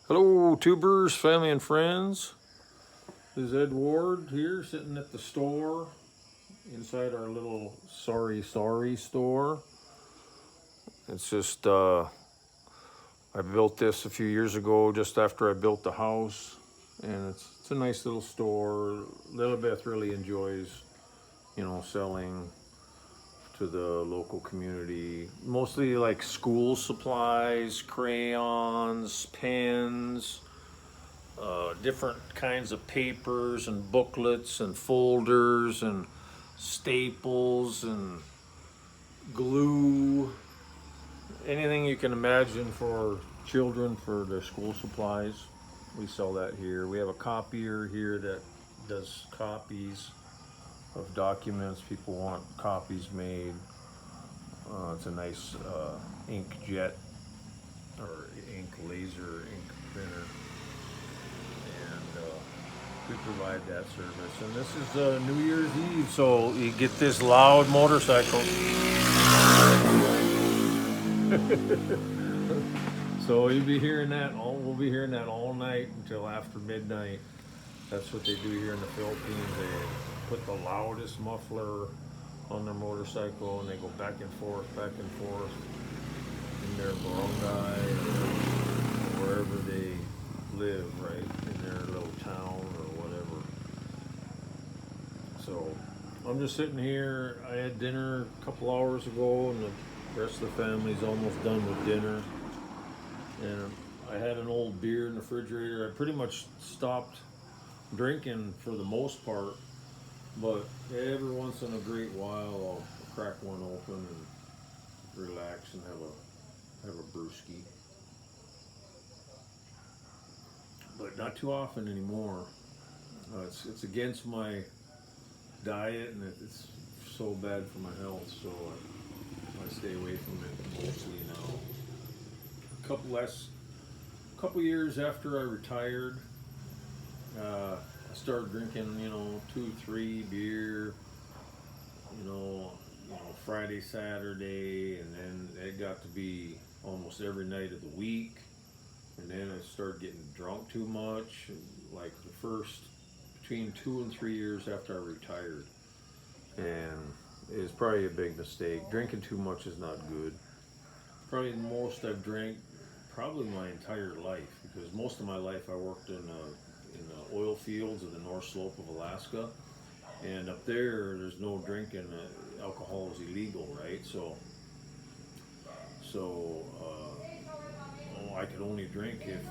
Hello, tubers, family, and friends. This is Ed Ward here, sitting at the store inside our little sorry store. It's just I built this a few years ago, just after I built the house, and it's a nice little store. Lilibeth really enjoys, selling to the local community, mostly like school supplies, crayons, pens. Different kinds of papers and booklets and folders and staples and glue, anything you can imagine for children for their school supplies. We sell that here. We have a copier here that does copies of documents. People want copies made. It's a nice inkjet or laser ink printer. We provide that service, and this is New Year's Eve, so you get this loud motorcycle. So you'll be hearing that we'll be hearing that all night until after midnight. That's what they do here in the Philippines. They put the loudest muffler on their motorcycle, and they go back and forth in their barangay or wherever they live, right, in their little town or whatever. So I'm just sitting here. I had dinner a couple hours ago, and the rest of the family's almost done with dinner. And I had an old beer in the refrigerator. I pretty much stopped drinking for the most part, but every once in a great while I'll crack one open and relax and have a brewski. But not too often anymore. It's against my diet, and it's so bad for my health, so I stay away from it mostly now. Couple years after I retired, I started drinking, 2, 3 beer, Friday, Saturday, and then it got to be almost every night of the week. And then I started getting drunk too much, like the first between 2 and 3 years after I retired. And it was probably a big mistake. Drinking too much is not good. Probably the most I've drank probably my entire life, because most of my life I worked in the oil fields of the North Slope of Alaska. And up there's no drinking. Alcohol is illegal, right? So I could only drink if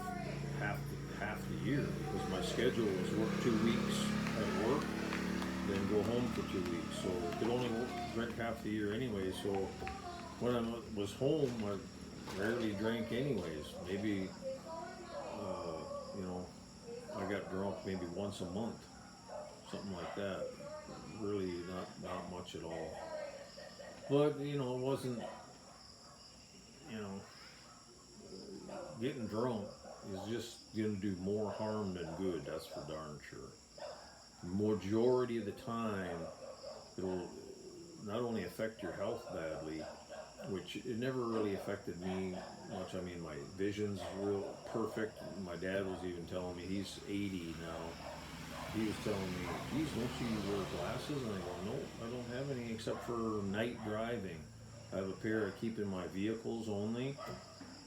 half the year, because my schedule was work 2 weeks at work, then go home for 2 weeks. So I could only drink half the year anyway. So when I was home, I rarely drank anyways. Maybe I got drunk maybe once a month, something like that. Really not much at all. But it wasn't, getting drunk is just going to do more harm than good, that's for darn sure. Majority of the time, it'll not only affect your health badly, which it never really affected me much. I mean, my vision's real perfect. My dad was even telling me, he's 80 now. He was telling me, geez, don't you wear glasses? And I go, no, I don't have any except for night driving. I have a pair I keep in my vehicles only.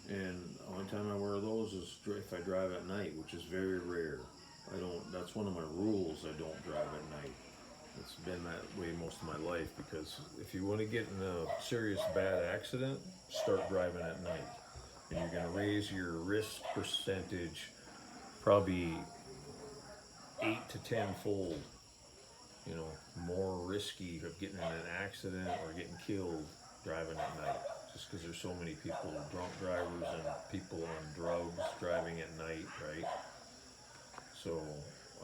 And the only time I wear those is if I drive at night, which is very rare. That's one of my rules, I don't drive at night. It's been that way most of my life, because if you want to get in a serious bad accident, start driving at night. And you're going to raise your risk percentage probably 8 to 10 fold, more risky of getting in an accident or getting killed driving at night, just because there's so many people, drunk drivers and people on drugs driving at night, right? So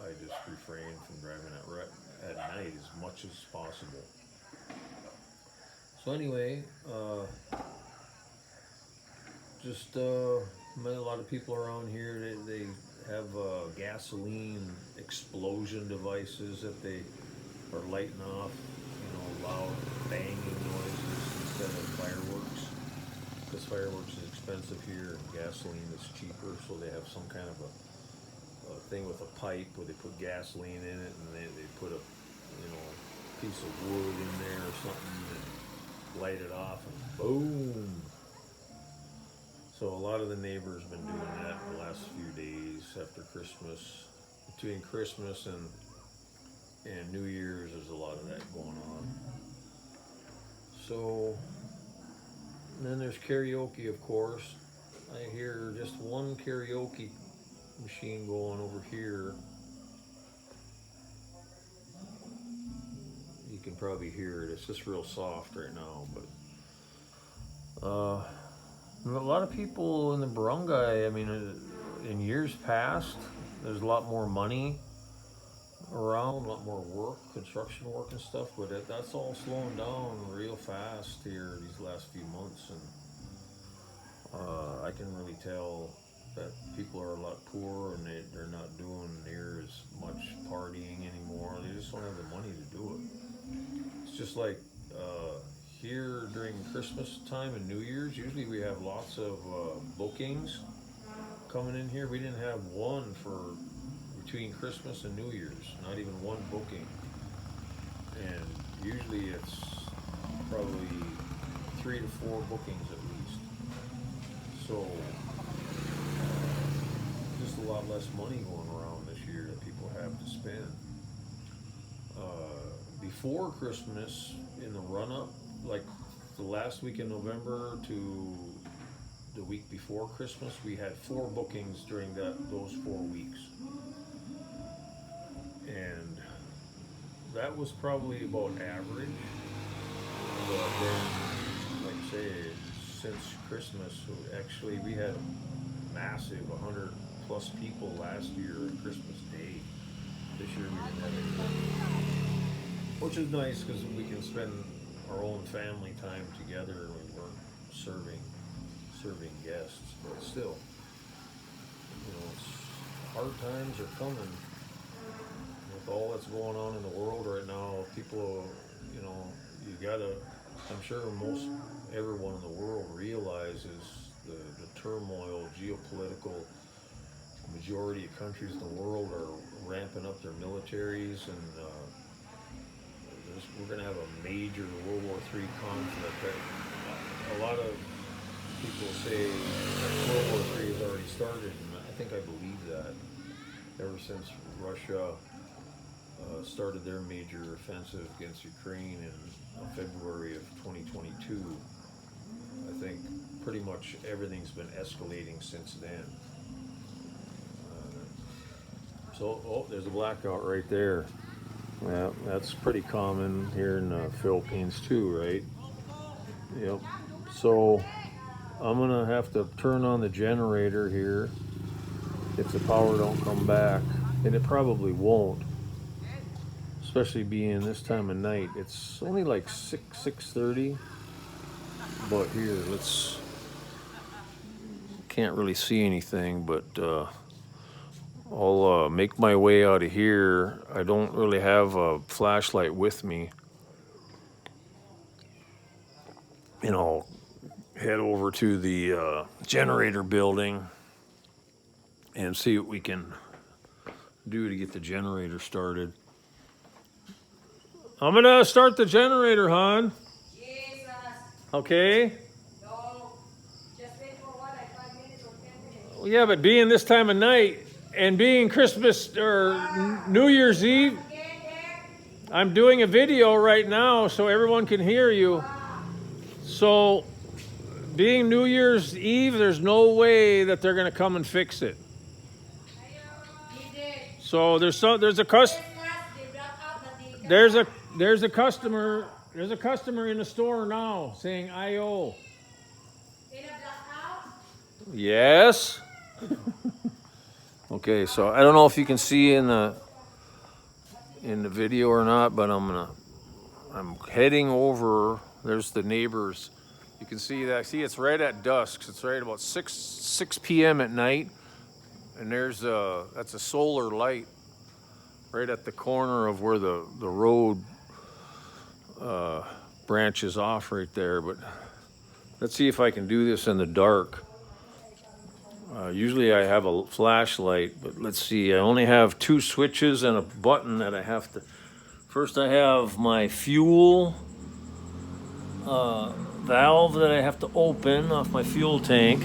I just refrain from driving at night as much as possible. So anyway, met a lot of people around here. They have gasoline explosion devices that they are lighting off, loud banging noises instead of fireworks, because fireworks is expensive here, and gasoline is cheaper, so they have some kind of a thing with a pipe where they put gasoline in it, and they put a, you know, piece of wood in there or something and light it off, and boom. So a lot of the neighbors have been doing that the last few days after Christmas. Between Christmas and New Year's, there's a lot of that going on. So then there's karaoke, of course. I hear just one karaoke machine going over here. You can probably hear it. It's just real soft right now, but a lot of people in the barangay, I mean, in years past, there's a lot more money around, a lot more work, construction work and stuff, but that's all slowing down real fast here these last few months, and I can really tell that people are a lot poorer, and they're not doing near as much partying anymore. They just don't have the money to do it. It's just like here during Christmas time and New Year's, usually we have lots of bookings coming in here. We didn't have one for between Christmas and New Year's, not even one booking. And usually it's probably 3 to 4 bookings at least. So just a lot less money going around this year that people have to spend. Before Christmas, in the run-up, like the last week in November to the week before Christmas, we had 4 bookings during those 4 weeks. And that was probably about average. But then, like I say, since Christmas, actually we had a massive 100 plus people last year on Christmas Day. This year we didn't have any, which is nice because we can spend our own family time together, and we weren't serving guests. But still, you know, hard times are coming. With all that's going on in the world right now, people, you know, you gotta, I'm sure everyone in the world realizes the turmoil, geopolitical. Majority of countries in the world are ramping up their militaries, and we're going to have a major World War III conflict. A lot of people say that World War III has already started, and I think I believe that. Ever since Russia started their major offensive against Ukraine in February of 2022, I think pretty much everything's been escalating since then. So, there's a blackout right there. Yeah, that's pretty common here in the Philippines too, right? Yep. So, I'm gonna have to turn on the generator here if the power don't come back, and it probably won't. Especially being this time of night. It's only like 6:30, but here, can't really see anything, but I'll make my way out of here. I don't really have a flashlight with me. And I'll head over to the generator building and see what we can do to get the generator started. I'm gonna start the generator, hon. Jesus. Okay? No. Just wait for what, like 5 minutes or 10 minutes? Well, yeah, but being this time of night and being Christmas or New Year's Eve, I'm doing a video right now so everyone can hear you. So, being New Year's Eve, there's no way that they're gonna come and fix it. So there's a customer in the store now saying I.O. Yes. Okay, so I don't know if you can see in the video or not, but I'm heading over. There's the neighbors. You can see that. See, it's right at dusk. It's right about 6 p.m. at night, and that's a solar light right at the corner of where the road branches off right there. But let's see if I can do this in the dark. Usually I have a flashlight, but let's see. I only have 2 switches and a button that I have to. First, I have my fuel valve that I have to open off my fuel tank.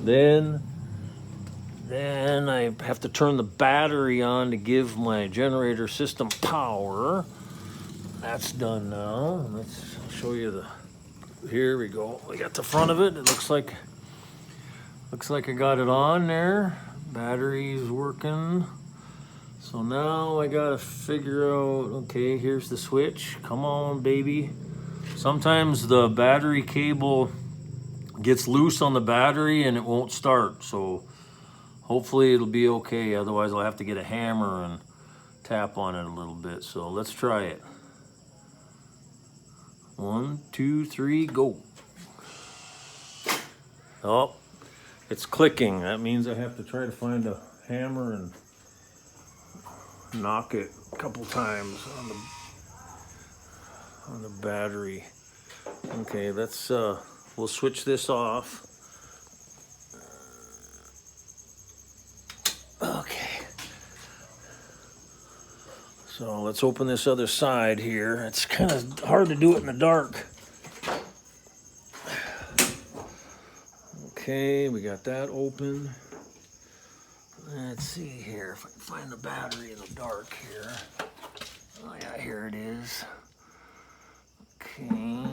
Then I have to turn the battery on to give my generator system power. That's done now. Let's show you the. Here we go. We got the front of it. It looks like I got it on there. Battery's working. So now I gotta figure out, okay, here's the switch. Come on, baby. Sometimes the battery cable gets loose on the battery and it won't start. So hopefully it'll be okay. Otherwise I'll have to get a hammer and tap on it a little bit. So let's try it. 1, 2, 3, go. Oh, it's clicking. That means I have to try to find a hammer and knock it a couple times on the battery. Okay, let's we'll switch this off. Okay. So let's open this other side here. It's kind of hard to do it in the dark. Okay, we got that open. Let's see here if I can find the battery in the dark here. Oh yeah, here it is. Okay.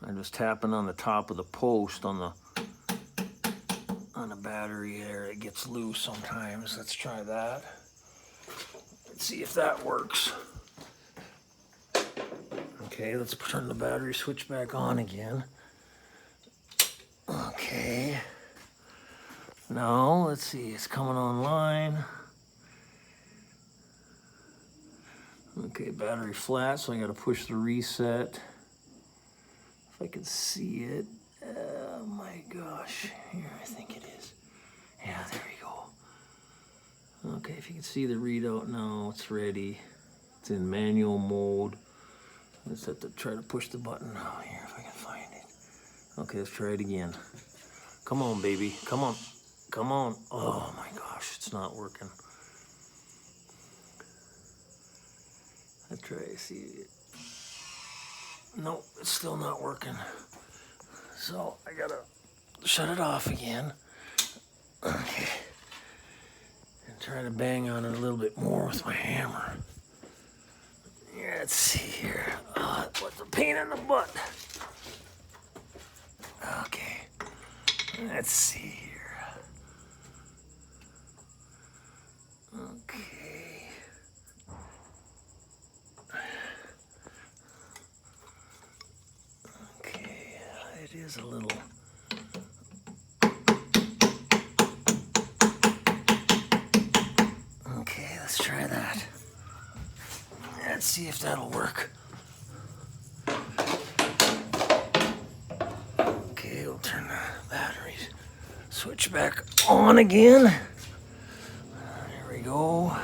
I'm just tapping on the top of the post on the battery there. It gets loose sometimes. Let's try that. Let's see if that works. Okay, let's turn the battery switch back on again. Okay. Now, let's see, it's coming online. Okay, battery flat, so I gotta push the reset. If I can see it. Oh my gosh. Here, I think it is. Yeah, there we go. Okay, if you can see the readout now, it's ready. It's in manual mode. Let's have to try to push the button now here if I can find it. Okay, let's try it again. Come on, baby. Come on. Come on. Oh my gosh, it's not working. Let's try to see it. Nope, it's still not working. So I gotta shut it off again. Okay. And try to bang on it a little bit more with my hammer. Yeah, let's see here. What's a pain in the butt? Okay. Let's see here. Okay. Okay, it is a little. Okay, let's try that. Let's see if that'll work. Okay, we'll turn the batteries switch back on again. There we go.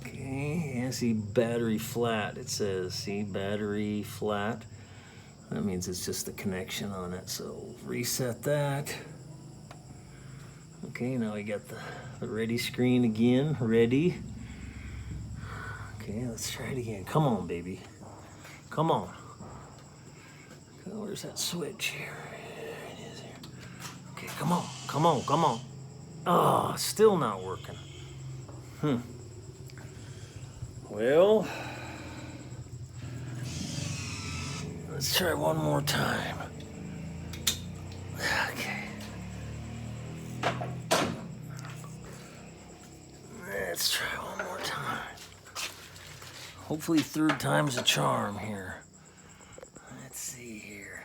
Okay, yeah, see battery flat. It says, see battery flat. That means it's just the connection on it. So reset that. Okay, now we got the ready screen again, ready. Okay, let's try it again. Come on, baby. Come on. Okay, where's that switch here? There it is here. Okay, come on, come on, come on. Oh, still not working. Well, let's try one more time. Okay. Let's try one more time. Hopefully third time's a charm here. Let's see here.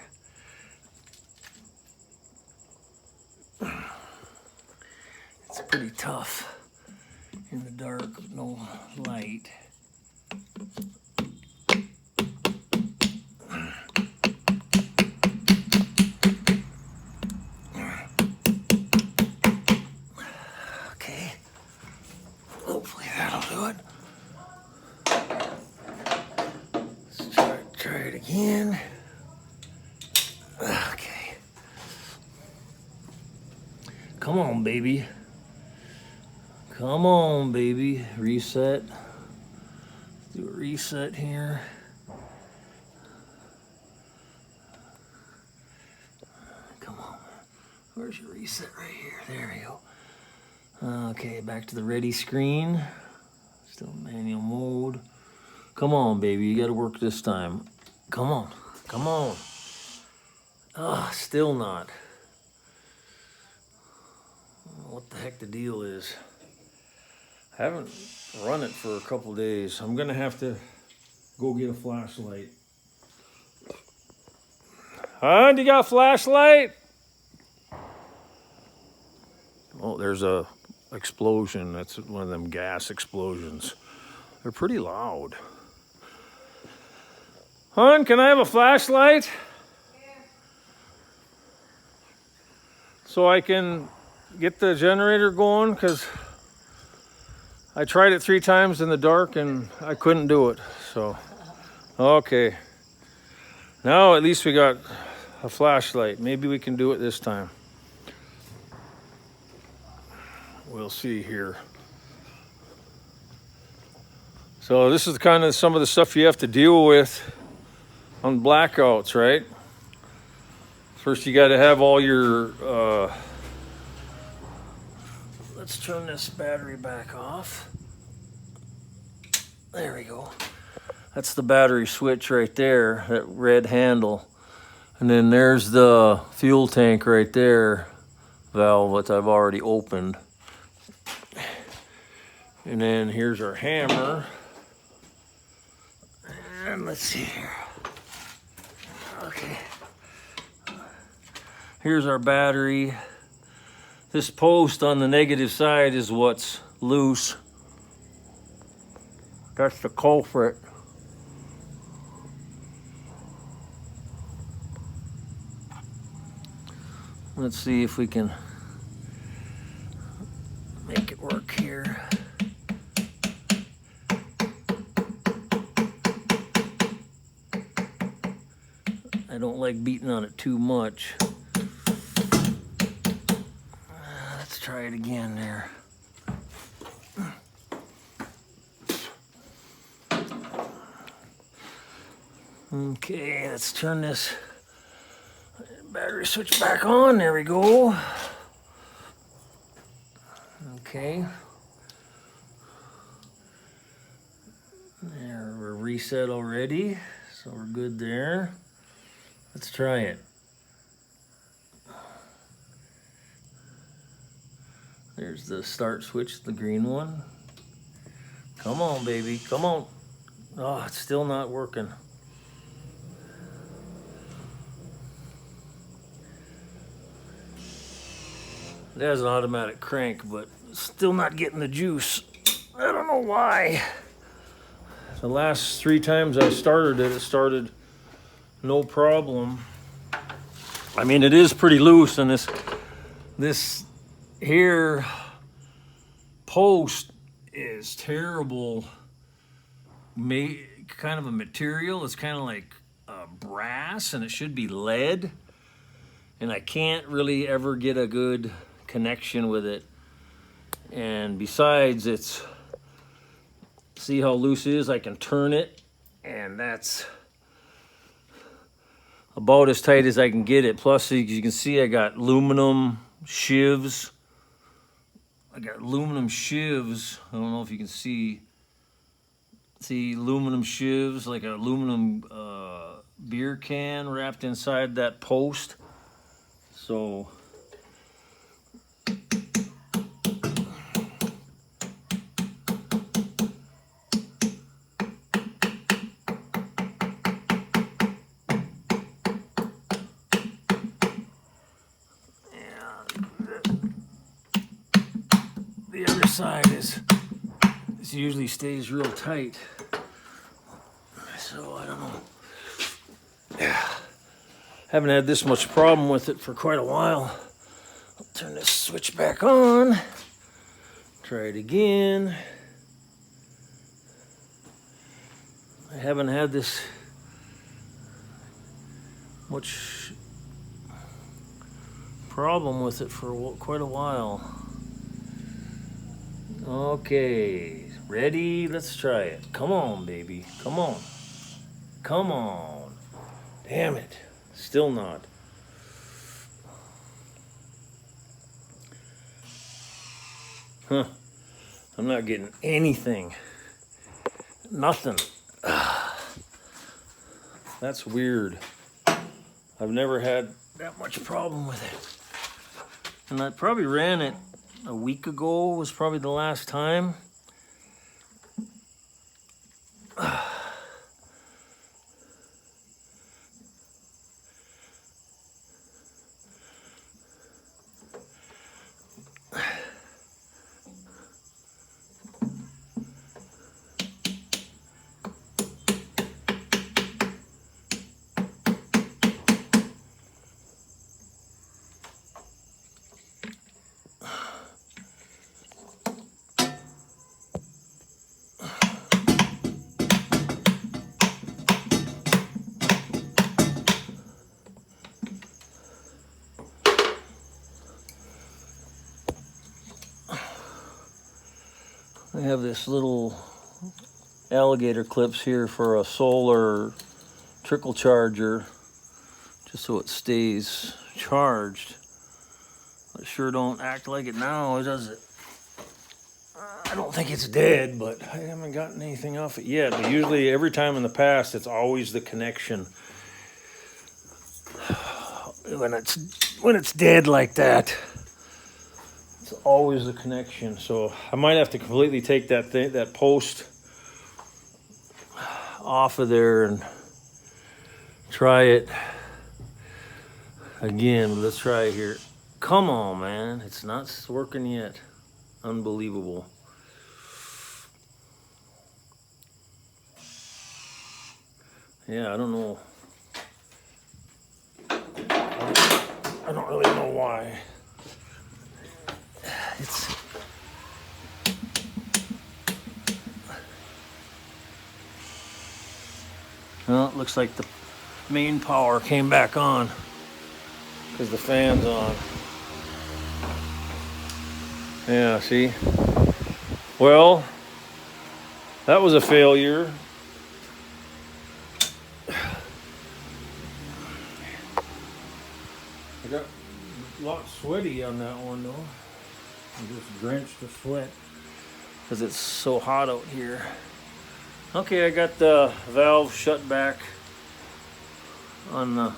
It's pretty tough in the dark with no light. Okay. Hopefully that'll do it. Let's try it again. Okay. Come on, baby. Come on, baby. Reset. Do a reset here. Come on. Where's your reset? Right here. There we go. Okay, back to the ready screen. Still manual mode. Come on, baby. You got to work this time. Come on. Come on. Ah, still not. What the heck the deal is. I haven't run it for a couple days. I'm gonna have to go get a flashlight. Huh? You got a flashlight? Oh, there's a explosion. That's one of them gas explosions. They're pretty loud. Hon, can I have a flashlight? So I can get the generator going, because I tried it 3 times in the dark and I couldn't do it. So, okay. Now at least we got a flashlight. Maybe we can do it this time. We'll see here. So this is kind of some of the stuff you have to deal with on blackouts, right? First you got to have all your, let's turn this battery back off. There we go. That's the battery switch right there, that red handle. And then there's the fuel tank right there, valve that I've already opened. And then here's our hammer. And let's see here. Okay. Here's our battery. This post on the negative side is what's loose. That's the culprit. Let's see if we can make it work here. I don't like beating on it too much. Let's try it again there. Okay, let's turn this battery switch back on. There we go. Okay. There, we're reset already, so we're good there. Let's try it. There's the start switch, the green one. Come on, baby, come on. Oh, it's still not working. It has an automatic crank, but still not getting the juice. I don't know why. The last 3 times I started it, it started no problem. I mean, it is pretty loose, and this here post is terrible. Kind of a material. It's kind of like brass, and it should be lead. And I can't really ever get a good connection with it. And besides, see how loose it is? I can turn it, and that's about as tight as I can get it. Plus, as you can see, I got aluminum sheaves. I don't know if you can see aluminum sheaves, like an aluminum beer can wrapped inside that post. So the other side this usually stays real tight. So I don't know. Yeah. Haven't had this much problem with it for quite a while. I'll turn this switch back on. Try it again. I haven't had this much problem with it for quite a while. Okay, ready? Let's try it. Come on, baby. Come on. Come on. Damn it. Still not. Huh. I'm not getting anything. Nothing. That's weird. I've never had that much problem with it. And I probably ran it a week ago, was probably the last time. I have this little alligator clips here for a solar trickle charger, just so it stays charged. It sure don't act like it now, does it? I don't think it's dead, but I haven't gotten anything off it yet. But usually every time in the past, it's always the connection. When it's dead like that, it's always the connection. So I might have to completely take that post off of there and try it again. Let's try it here. Come on, man. It's not working yet. Unbelievable. Yeah, I don't know. I don't really know why. Well, it looks like the main power came back on because the fan's on. Yeah, see? Well, that was a failure. I got a lot sweaty on that one though. I'm just drenched with sweat because it's so hot out here. Okay, I got the valve shut back on the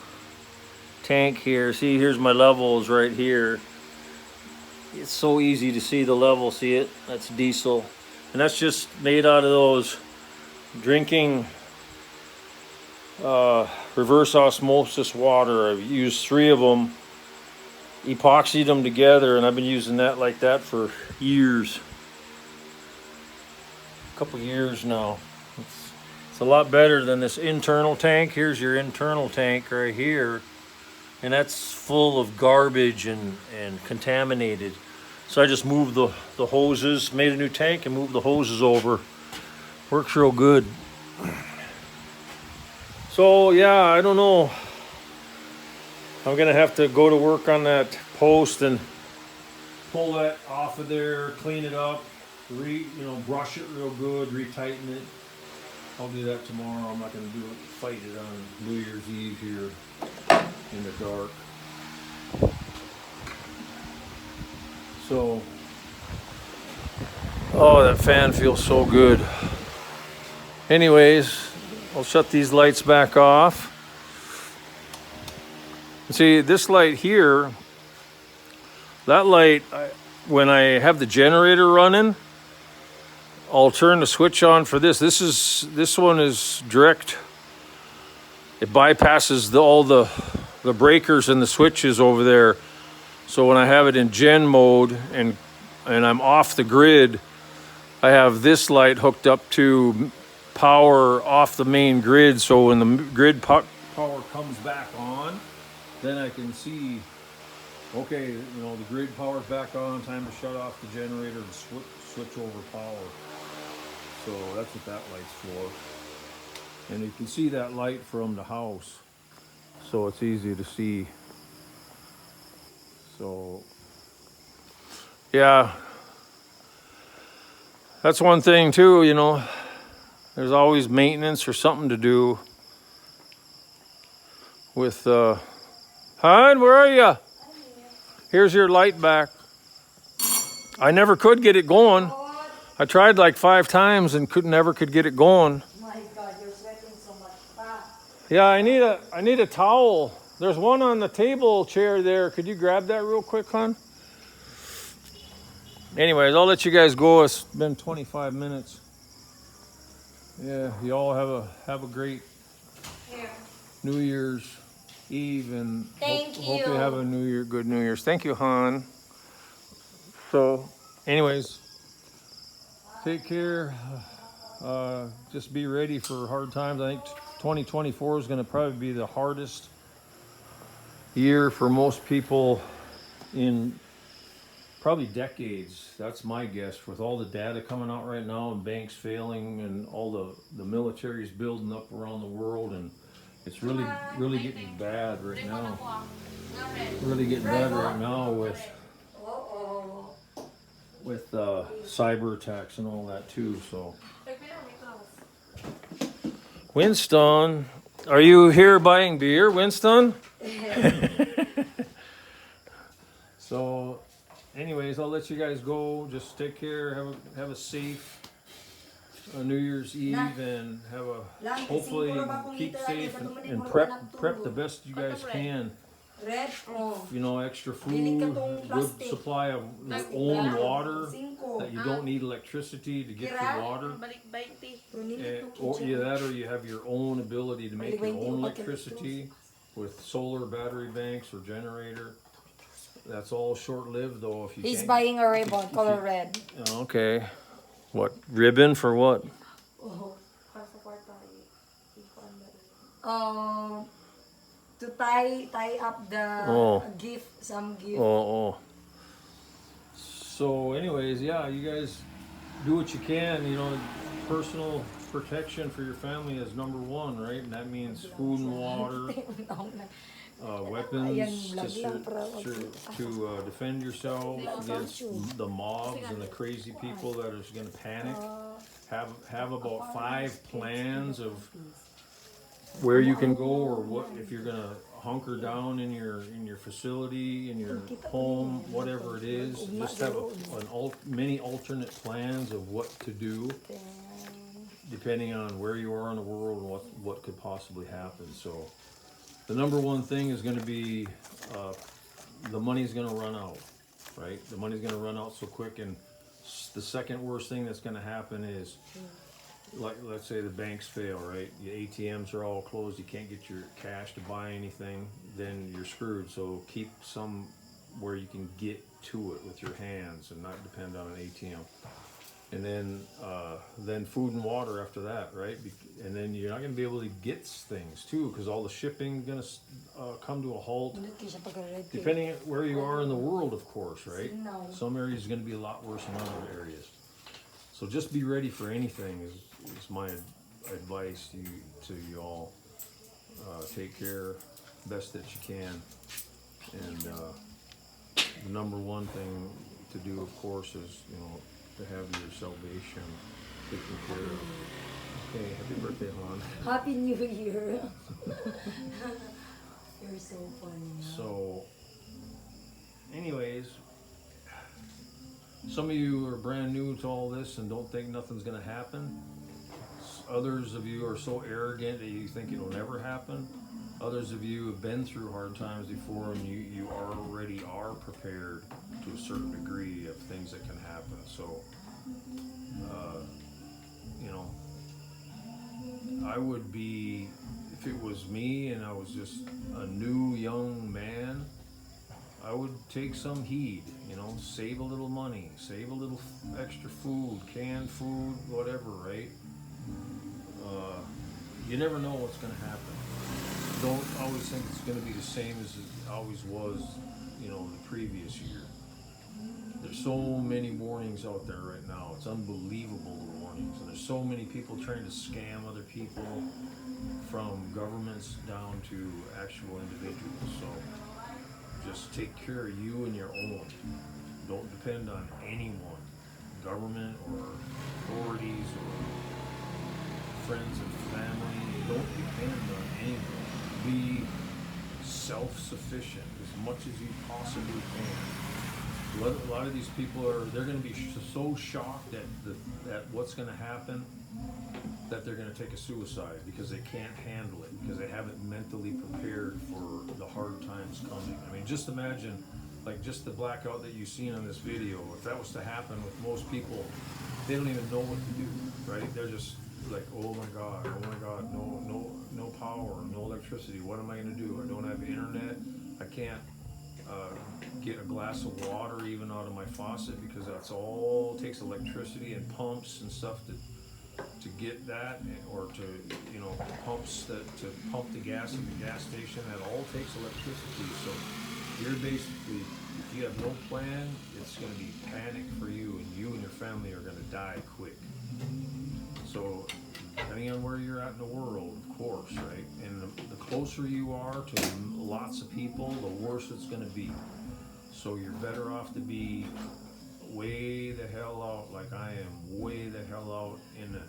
tank here. See, here's my levels right here. It's so easy to see the level. See it? That's diesel. And that's just made out of those drinking reverse osmosis water. I've used 3 of them, epoxied them together, and I've been using that like that for years. A couple years now. It's a lot better than this internal tank. Here's your internal tank right here, and that's full of garbage and contaminated. So I just moved the hoses, made a new tank and moved the hoses over. Works real good. So yeah, I don't know. I'm gonna have to go to work on that post and pull that off of there, clean it up, brush it real good, retighten it. I'll do that tomorrow. I'm not gonna do it, fight it on New Year's Eve here in the dark. So, oh, that fan feels so good. Anyways, I'll shut these lights back off. See, this light here, that light, when I have the generator running, I'll turn the switch on for this. This one is direct. It bypasses all the breakers and the switches over there. So when I have it in gen mode and I'm off the grid, I have this light hooked up to power off the main grid. So when the grid power comes back on, then I can see Okay, you know, the grid power's back on, time to shut off the generator and switch over power. So that's what that light's for. And you can see that light from the house. So it's easy to see. So, yeah, that's one thing too, you know, there's always maintenance or something to do with, Hon, where are you? Here's your light back. I never could get it going. I tried like 5 times and never could get it going. My God, you're sweating so much. Pa. Yeah, I need a towel. There's one on the table chair there. Could you grab that real quick, hon? Anyways, I'll let you guys go. It's been 25 minutes. Yeah, you all have a great Here. New Year's Eve and Thank hope you. you have a good New Year's. Thank you, hon. So, anyways, take care. Just be ready for hard times. I think 2024 is going to probably be the hardest year for most people in probably decades. That's my guess. With all the data coming out right now and banks failing and all the military's building up around the world, and it's really getting bad right now. Really getting bad right now with cyber attacks and all that too. So, Winston, are you here buying beer, Winston? So, anyways, I'll let you guys go. Just take care. Have a safe New Year's Eve, and have a hopefully keep safe and prep the best you guys can. Red, oh. You know, extra food, good supply of your own water, that you don't need electricity to get your water. Or either that, or you have your own ability to make your own electricity with solar battery banks or generator. That's all short-lived though. If you He's can't, buying a ribbon, color red. Okay. What ribbon for what? Oh. To tie up the gift, some gift. Oh. So, anyways, yeah, you guys do what you can. You know, personal protection for your family is number one, right? And that means food and water, weapons to defend yourself against the mobs and the crazy people that are going to panic. Have about 5 plans of where you can go, or what if you're gonna hunker down in your facility, in your home, whatever it is. Just have many alternate plans of what to do, depending on where you are in the world and what could possibly happen. So, the number one thing is going to be the money's going to run out, right? The money's going to run out so quick, and the second worst thing that's going to happen is, like, let's say the banks fail, right? Your ATMs are all closed. You can't get your cash to buy anything. Then you're screwed. So keep some where you can get to it with your hands and not depend on an ATM. And then food and water after that, right? And then you're not going to be able to get things too, because all the shipping is going to come to a halt. Depending on where you are in the world, of course, right? Some areas are going to be a lot worse than other areas. So just be ready for anything is my advice to you all. Take care best that you can. And the number one thing to do, of course, is, you know, to have your salvation taken care of. Okay, happy birthday, hon. Happy New Year. You're so funny. So, anyways, some of you are brand new to all this and don't think nothing's going to happen. Others of you are so arrogant that you think it'll never happen. Others of you have been through hard times before, and you already are prepared to a certain degree of things that can happen. So, you know, I would be, if it was me and I was just a new young man, I would take some heed, you know, save a little money, save a little extra food, canned food, whatever, right? You never know what's going to happen. Don't always think it's going to be the same as it always was. the previous year. There's so many warnings out there right now. It's unbelievable, the warnings. And there's so many people trying to scam other people, from governments down to actual individuals. So just take care of you and your own. Don't depend on anyone, government or authorities or friends and family. Don't depend on anyone. Be self-sufficient as much as you possibly can. A lot of these people they're going to be so shocked at what's going to happen that they're going to take a suicide because they can't handle it, because they haven't mentally prepared for the hard times coming. I mean, just imagine, like, just the blackout that you've seen on this video. If that was to happen with most people, they don't even know what to do, right? They're just like, oh my God, no power, no electricity. What am I going to do? I don't have internet. I can't get a glass of water even out of my faucet, because that's all takes electricity and pumps and stuff to get that, or to pumps to pump the gas at the gas station. That all takes electricity. So you're basically, if you have no plan, it's going to be panic for you, and you and your family are going to die quick. So depending on where you're at in the world, of course, right? And the closer you are to lots of people, the worse it's going to be. So you're better off to be way the hell out, like I am, way the hell out in an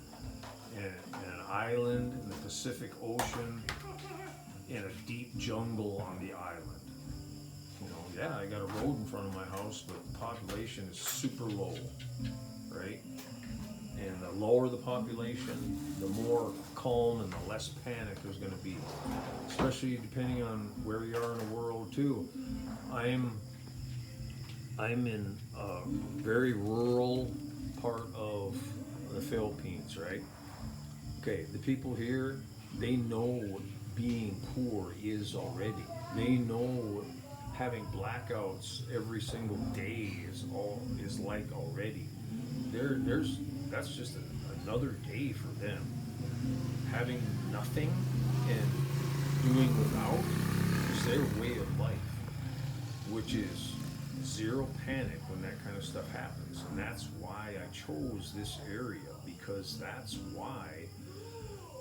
island in the Pacific Ocean, in a deep jungle on the island. Yeah, I got a road in front of my house, but the population is super low, right? And the lower the population, the more calm and the less panic there's going to be, especially depending on where you are in the world too. I'm in a very rural part of the Philippines, right? Okay, the people here, they know what being poor is already. They know having blackouts every single day is like already. That's just another day for them. Having nothing and doing without is their way of life, which is zero panic when that kind of stuff happens. And that's why I chose this area, because that's why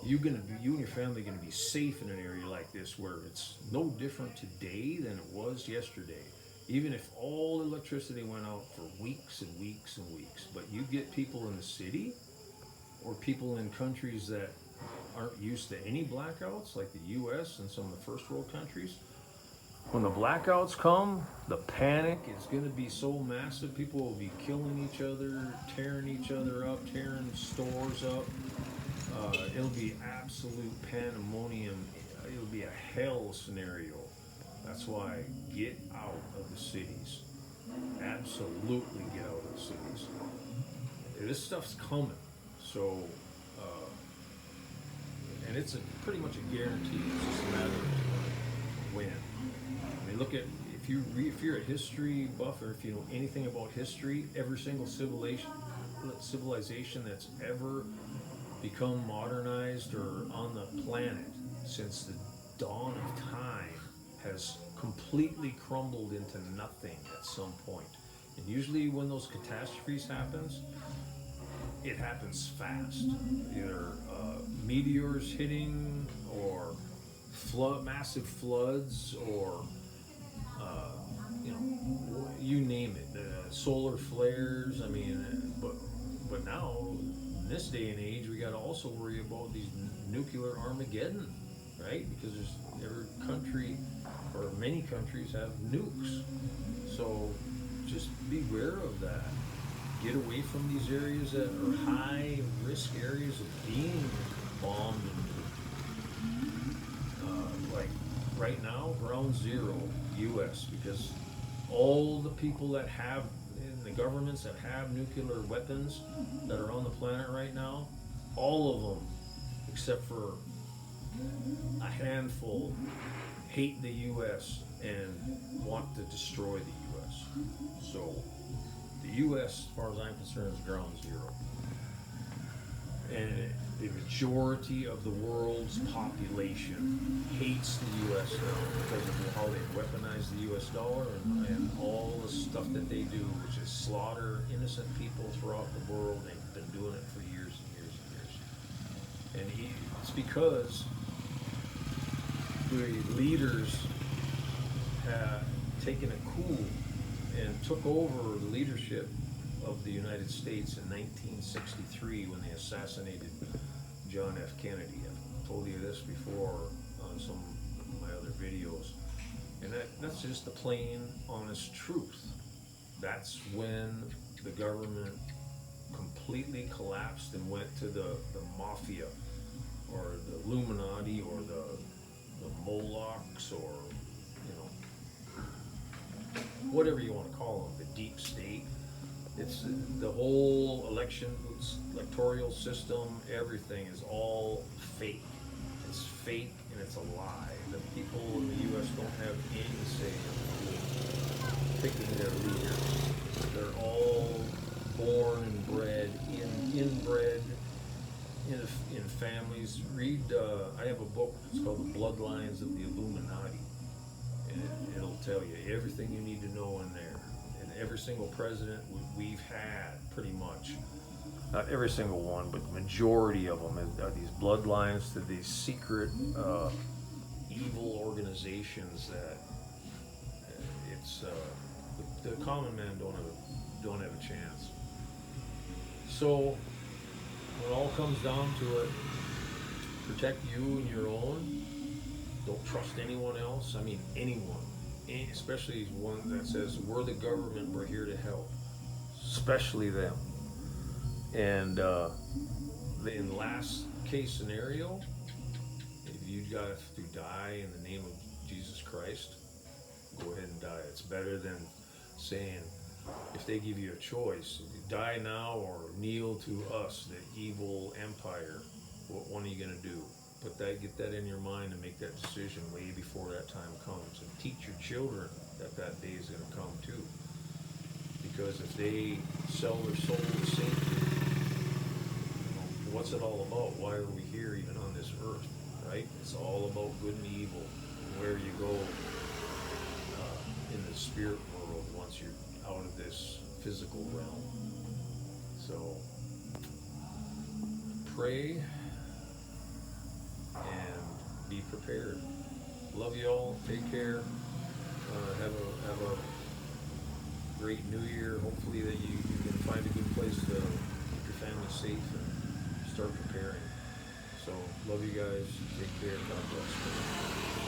you and your family are going to be safe in an area like this, where it's no different today than it was yesterday. Even if all electricity went out for weeks and weeks and weeks, but you get people in the city or people in countries that aren't used to any blackouts, like the US and some of the first world countries, when the blackouts come, the panic is going to be so massive. People will be killing each other, tearing each other up, tearing stores up. It'll be absolute pandemonium. It'll be a hell scenario. That's why get out of the cities. Absolutely get out of the cities. This stuff's coming. So, and it's pretty much a guarantee. It's just a matter of when. I mean, look at, if you're a history buff, or if you know anything about history, every single civilization that's ever become modernized or on the planet since the dawn of time has completely crumbled into nothing at some point. And usually when those catastrophes happens, it happens fast. Either meteors hitting, or massive floods, or you name it, solar flares. I mean, but now in this day and age, we got to also worry about these nuclear Armageddon, right? Because every country, or many countries, have nukes. So just beware of that. Get away from these areas that are high risk areas of being bombed. Like right now, ground zero, US, because all the people that have, in the governments that have nuclear weapons that are on the planet right now, all of them, except for a handful, hate the US and want to destroy the US. So the US, as far as I'm concerned, is ground zero. And the majority of the world's population hates the U.S. now because of how they weaponize the U.S. dollar and all the stuff that they do, which is slaughter innocent people throughout the world. They've been doing it for years and years and years. And it's because the leaders have taken a coup and took over the leadership of the United States in 1963 when they assassinated John F. Kennedy. I've told you this before on some of my other videos. And that's just the plain, honest truth. That's when the government completely collapsed and went to the mafia or the Illuminati or the Molochs or, you know, whatever you want to call them, the deep state. It's the whole electoral system, everything is all fake. It's fake and it's a lie. The people in the U.S. don't have any say in picking their leaders. They're all born and bred, inbred in families. Read, I have a book, it's called The Bloodlines of the Illuminati. And it'll tell you everything you need to know in there. Every single president we've had, pretty much, not every single one, but the majority of them are these bloodlines to these secret evil organizations that it's the common man don't have a chance. So when it all comes down to it, protect you and your own. Don't trust anyone else. I mean anyone. Especially one that says, we're the government, we're here to help. Especially them. And in last case scenario, if you got to die in the name of Jesus Christ, go ahead and die. It's better than saying, if they give you a choice, die now or kneel to us, the evil empire, what one are you going to do? Get that in your mind and make that decision way before that time comes, and teach your children that day is going to come too. Because if they sell their soul to Satan, what's it all about? Why are we here even on this earth, right? It's all about good and evil, and where you go in the spirit world once you're out of this physical realm. So pray and be prepared. Love you all. Take care. Have a great New Year. Hopefully that you can find a good place to keep your family safe and start preparing. So love you guys. Take care. God bless.